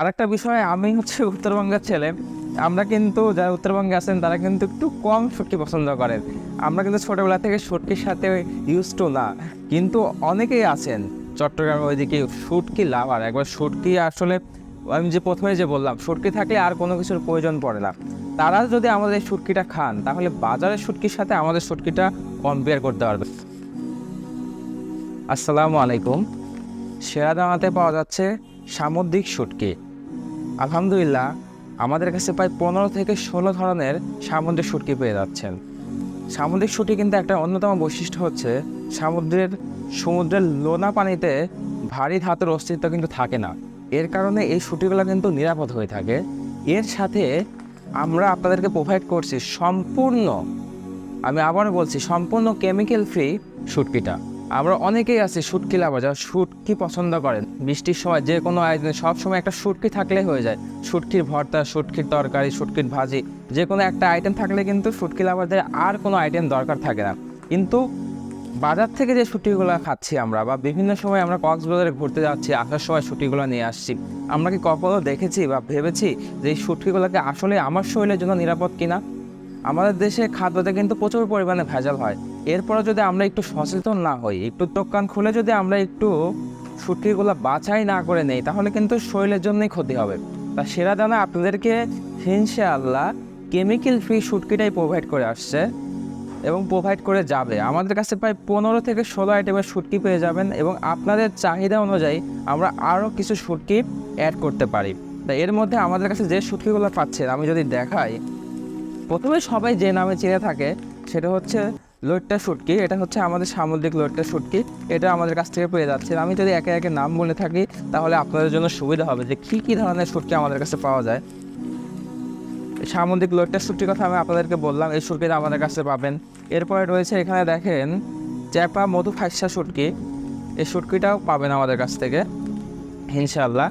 আরেকটা বিষয় আমি উত্তরবঙ্গের ছেলে। আমরা কিন্তু যারা উত্তরবঙ্গে আছেন তারা কিন্তু একটু কম শুটকি পছন্দ করেন। আমরা কিন্তু ছোটোবেলা থেকে শুটকির সাথে ইউজ টু না। কিন্তু অনেকেই আছেন চট্টগ্রাম ওইদিকে শুটকি লাভার। একবার শুটকি আসলে আমি যে প্রথমে যে বললাম শুটকি থাকলে আর কোনো কিছুর প্রয়োজন পড়ে না। তারা যদি আমাদের এই শুটকিটা খান তাহলে বাজারের শুটকির সাথে আমাদের শুটকিটা কম্পেয়ার করতে পারবে। আসসালামু আলাইকুম। সেরাদানাতে পাওয়া যাচ্ছে সামুদ্রিক শুটকি। আলহামদুলিল্লাহ, আমাদের কাছে প্রায় 15 থেকে 16 ধরনের সামুদ্রিক শুটকি পেয়ে যাচ্ছেন। সামুদ্রিক শুটকি কিন্তু একটা অন্যতম বৈশিষ্ট্য হচ্ছে সমুদ্রের লোনা পানিতে ভারী ধাতুর অস্তিত্ব কিন্তু থাকে না। এর কারণে এই শুটকিগুলো কিন্তু নিরাপদ হয়ে থাকে। এর সাথে আমরা আপনাদেরকে প্রোভাইড করছি আমি আবারও বলছি সম্পূর্ণ কেমিক্যাল ফ্রি শুটকিটা। আমরা অনেকেই আছি শুটকি লাভার যারা শুটকি পছন্দ করেন। বৃষ্টির সময় যে কোনো আয়োজনে সবসময় একটা শুটকি থাকলে হয়ে যায়। শুটকির ভর্তা, শুটকির তরকারি, শুটকির ভাজি, যে কোনো একটা আইটেম থাকলে কিন্তু শুটকি লাভারদের আর কোনো আইটেম দরকার থাকে না। কিন্তু বাজার থেকে যে শুটকিগুলো খাচ্ছি আমরা বা বিভিন্ন সময় আমরা কক্সবাজারে ঘুরতে যাচ্ছি, আসার সময় শুটকিগুলো নিয়ে আসছি, আমরা কি কখনো দেখেছি বা ভেবেছি যে এই শুটকিগুলোকে আসলে আমার শরীরের জন্য নিরাপদ কিনা? আমাদের দেশে খাদ্যতে কিন্তু প্রচুর পরিমাণে ভেজাল হয়। এরপরে যদি আমরা একটু সচেতন না হই, একটু চোখ কান খুলে যদি আমরা একটু শুটকিগুলো বাছাই না করে নেই, তাহলে কিন্তু শরীরের জন্যই ক্ষতি হবে। তা সেরাদানা আপনাদেরকে ইনশাআল্লাহ কেমিক্যাল ফ্রি শুটকিটাই প্রোভাইড করে আসছে এবং প্রোভাইড করে যাবে। আমাদের কাছে প্রায় 15 থেকে 16 আইটেমের শুটকি পেয়ে যাবেন এবং আপনাদের চাহিদা অনুযায়ী আমরা আরও কিছু শুটকি অ্যাড করতে পারি। তা এর মধ্যে আমাদের কাছে যে শুটকিগুলো পাচ্ছেন আমি যদি দেখাই, প্রথমে সবাই যে নামে চিনে থাকে সেটা হচ্ছে লইট্টা শুটকি। এটা হচ্ছে আমাদের সামুদ্রিক লইট্টা শুটকি। এটা আমাদের কাছ থেকে পেয়ে যাচ্ছে। আমি যদি একে একে নাম বলে থাকি তাহলে আপনাদের জন্য সুবিধা হবে যে কী কী ধরনের শুটকি আমাদের কাছে পাওয়া যায়। সামুদ্রিক লইট্টা শুটকির কথা আমি আপনাদেরকে বললাম, এই শুটকিটা আমাদের কাছে পাবেন। এরপরে রয়েছে এখানে দেখেন চ্যাপা মধু ফাইসা শুটকি। এই শুটকিটাও পাবেন আমাদের কাছ থেকে ইনশাআল্লাহ।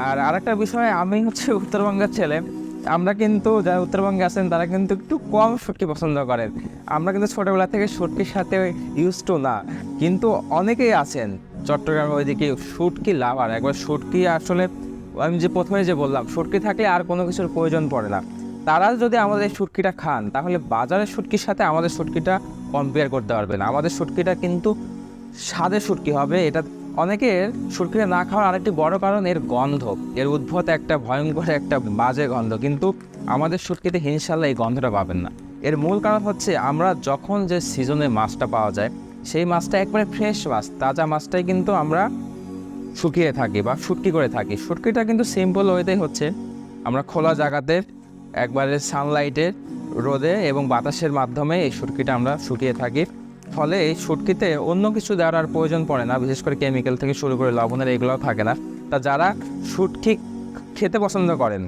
আর আরেকটা বিষয়, আমি উত্তরবঙ্গের ছেলে। আমরা কিন্তু যারা উত্তরবঙ্গে আছেন তারা কিন্তু একটু কম শুটকি পছন্দ করেন। আমরা কিন্তু ছোটোবেলা থেকে শুটকির সাথে ইউজ টু না। কিন্তু অনেকেই আছেন চট্টগ্রামের ওইদিকে শুটকি লাভার। একবার শুটকি আসলে আমি যে প্রথমে যে বললাম শুটকি থাকলে আর কোনো কিছুর প্রয়োজন পড়ে না। তারা যদি আমাদের এই শুটকিটা খান তাহলে বাজারের শুটকির সাথে আমাদের শুটকিটা কম্পেয়ার করতে পারবেন। আমাদের শুটকিটা কিন্তু স্বাদের শুটকি হবে। এটা অনেকের শুটকিটা না খাওয়ার আরেকটি বড় কারণ এর গন্ধ। এর উদ্ভূত একটা ভয়ঙ্কর একটা বাজে গন্ধ, কিন্তু আমাদের শুটকিতে ইনশাআল্লাহ এই গন্ধটা পাবেন না। এর মূল কারণ হচ্ছে আমরা যখন যে সিজনে মাছটা পাওয়া যায় সেই মাছটা একবারে ফ্রেশ মাছ, তাজা মাছটাই কিন্তু আমরা শুকিয়ে থাকি বা শুটকি করে থাকি। শুটকিটা কিন্তু সিম্পল ওয়েতেই হচ্ছে আমরা খোলা জায়গাতে একবারে সানলাইটের রোদে এবং বাতাসের মাধ্যমে এই শুটকিটা আমরা শুকিয়ে থাকি। ফলে এই শুটকিতে অন্য কিছু দেওয়ার আর প্রয়োজন পড়ে না, বিশেষ করে কেমিক্যাল থেকে শুরু করে লবণের এগুলোও থাকে না। তা যারা শুটকি খেতে পছন্দ করেন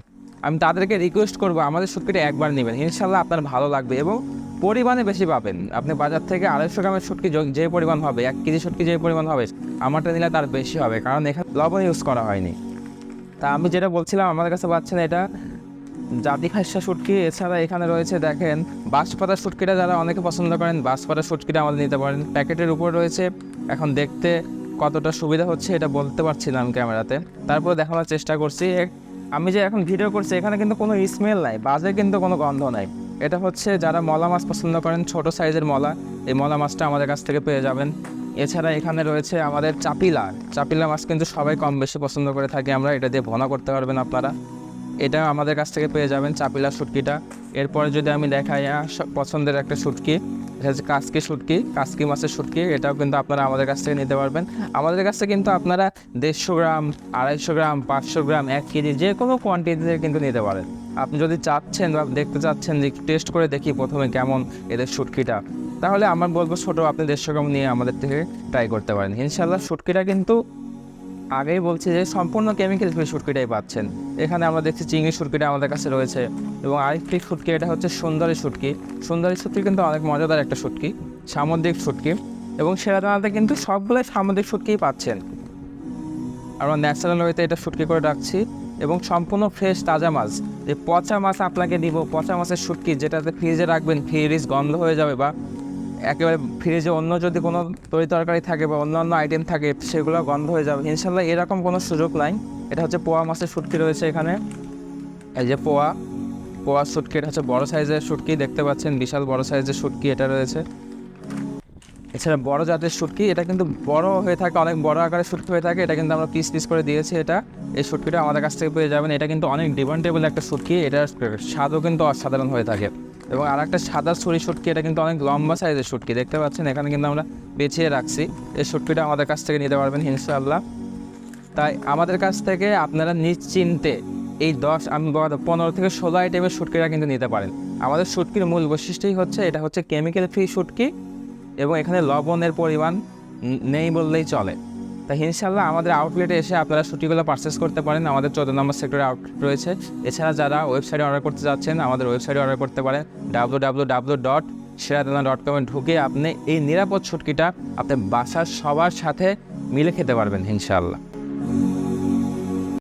আমি তাদেরকে রিকোয়েস্ট করবো আমাদের শুটকিটা একবার নেবেন, ইনশাল্লাহ আপনার ভালো লাগবে এবং পরিমাণে বেশি পাবেন। আপনি বাজার থেকে 250 গ্রামের শুটকি যে পরিমাণ হবে, 1 কেজি শুটকি যে পরিমাণ হবে, আমারটা নিলে তার বেশি হবে, কারণ এখানে লবণ ইউজ করা হয়নি। তা আমি যেটা বলছিলাম আমাদের কাছে পাচ্ছেন এটা জাতি খাসা শুটকি। এছাড়া এখানে রয়েছে দেখেন বাঁশপাতা শুটকিটা, যারা অনেকে পছন্দ করেন বাঁশপাতা শুটকিটা আমাদের নিতে পারেন। প্যাকেটের উপর রয়েছে, এখন দেখতে কতটা সুবিধা হচ্ছে এটা বলতে পারছিলাম ক্যামেরাতে, তারপর দেখানোর চেষ্টা করছি। আমি যে এখন ভিডিও করছি এখানে কিন্তু কোনো স্মেল নাই, বাজে কিন্তু কোনো গন্ধ নাই। এটা হচ্ছে যারা মলা মাছ পছন্দ করেন, ছোট সাইজের মলা, এই মলা মাছটা আমাদের কাছ থেকে পেয়ে যাবেন। এছাড়া এখানে রয়েছে আমাদের চাপিলা মাছ, কিন্তু সবাই কম বেশি পছন্দ করে থাকি আমরা, এটা দিয়ে ভুনা করতে পারবেন আপনারা, এটা আমাদের কাছ থেকে পেয়ে যাবেন চাপিলা শুটকিটা। এরপরে যদি আমি দেখাই পছন্দের একটা শুটকি, এটা হচ্ছে কাসকি মাছের শুটকি, এটাও কিন্তু আপনারা আমাদের কাছ থেকে নিতে পারবেন। আমাদের কাছ থেকে কিন্তু আপনারা 150 গ্রাম, 250 গ্রাম, 500 গ্রাম, 1 কেজি যে কোনো কোয়ান্টিটিতে কিন্তু নিতে পারেন। আপনি যদি চাচ্ছেন বা দেখতে চাচ্ছেন যে টেস্ট করে দেখি প্রথমে কেমন এদের শুটকিটা, তাহলে আমার বলবো ছোটো আপনি 150 গ্রাম নিয়ে আমাদের থেকে ট্রাই করতে পারেন। ইনশাল্লাহ শুটকিটা কিন্তু আগেই বলছি যে সম্পূর্ণ কেমিক্যাল ফ্রি শুটকিটাই পাচ্ছেন। এখানে আমরা দেখছি চিংড়ি শুটকিটা আমাদের কাছে রয়েছে এবং আরেকটি শুটকি, এটা হচ্ছে সুন্দরী শুটকি কিন্তু অনেক মজাদার একটা শুটকি, সামুদ্রিক শুটকি। এবং সেরাদানাতে কিন্তু সবগুলোই সামুদ্রিক শুটকিই পাচ্ছেন। আমরা ন্যাচারাল ওয়েতে এটা শুটকি করে রাখছি এবং সম্পূর্ণ ফ্রেশ তাজা মাছ। যে পচা মাছ আপনাকে দিব, পচা মাছের শুটকি যেটাতে ফ্রিজে রাখবেন ফ্রিজ গন্ধ হয়ে যাবে বা একেবারে ফ্রিজে অন্য যদি কোনো তরি তরকারি থাকে বা অন্যান্য আইটেম থাকে সেগুলো গন্ধ হয়ে যাবে। ইনশাল্লাহ এরকম কোনো সুযোগ নাই। এটা হচ্ছে পোয়া মাছের শুটকি রয়েছে এখানে, এই যে পোয়া শুটকি, এটা হচ্ছে বড় সাইজের শুটকি, দেখতে পাচ্ছেন বিশাল বড় সাইজের শুটকি এটা রয়েছে। এছাড়া বড় জাতের শুটকি, এটা কিন্তু বড় হয়ে থাকে, অনেক বড় আকারের শুটকি হয়ে থাকে, এটা কিন্তু আমরা পিস পিস করে দিয়েছি। এই শুটকিটা আমাদের কাছ থেকে পেয়ে যাবেন। এটা কিন্তু অনেক ডিমান্ডেবল একটা শুটকি, এটার স্বাদও কিন্তু অসাধারণ হয়ে থাকে। এবং আর একটা সাদা ছুরি শুটকি, এটা কিন্তু অনেক লম্বা সাইজের শুটকি, দেখতে পাচ্ছেন এখানে কিন্তু আমরা বেছিয়ে রাখছি। এই শুটকিটা আমাদের কাছ থেকে নিতে পারবেন ইনশাআল্লাহ। তাই আমাদের কাছ থেকে আপনারা নিশ্চিন্তে এই 15 থেকে 16 আইটেমের শুটকিটা কিন্তু নিতে পারেন। আমাদের শুটকির মূল বৈশিষ্ট্যই হচ্ছে এটা হচ্ছে কেমিক্যাল ফ্রি শুটকি, এবং এখানে লবণের পরিমাণ নেই বললেই চলে। তাই ইনশাল্লাহ আমাদের আউটলেটে এসে আপনারা শুটকিগুলো পারচেস করতে পারেন। আমাদের 14 নম্বর সেক্টরে আউটলেট রয়েছে। এছাড়া যারা ওয়েবসাইটে অর্ডার করতে যাচ্ছেন, আমাদের ওয়েবসাইটে অর্ডার করতে পারেন www.সেরাদানা.com ঢুকে আপনি এই নিরাপদ শুটকিটা আপনার বাসার সবার সাথে মিলে খেতে পারবেন ইনশাআল্লাহ।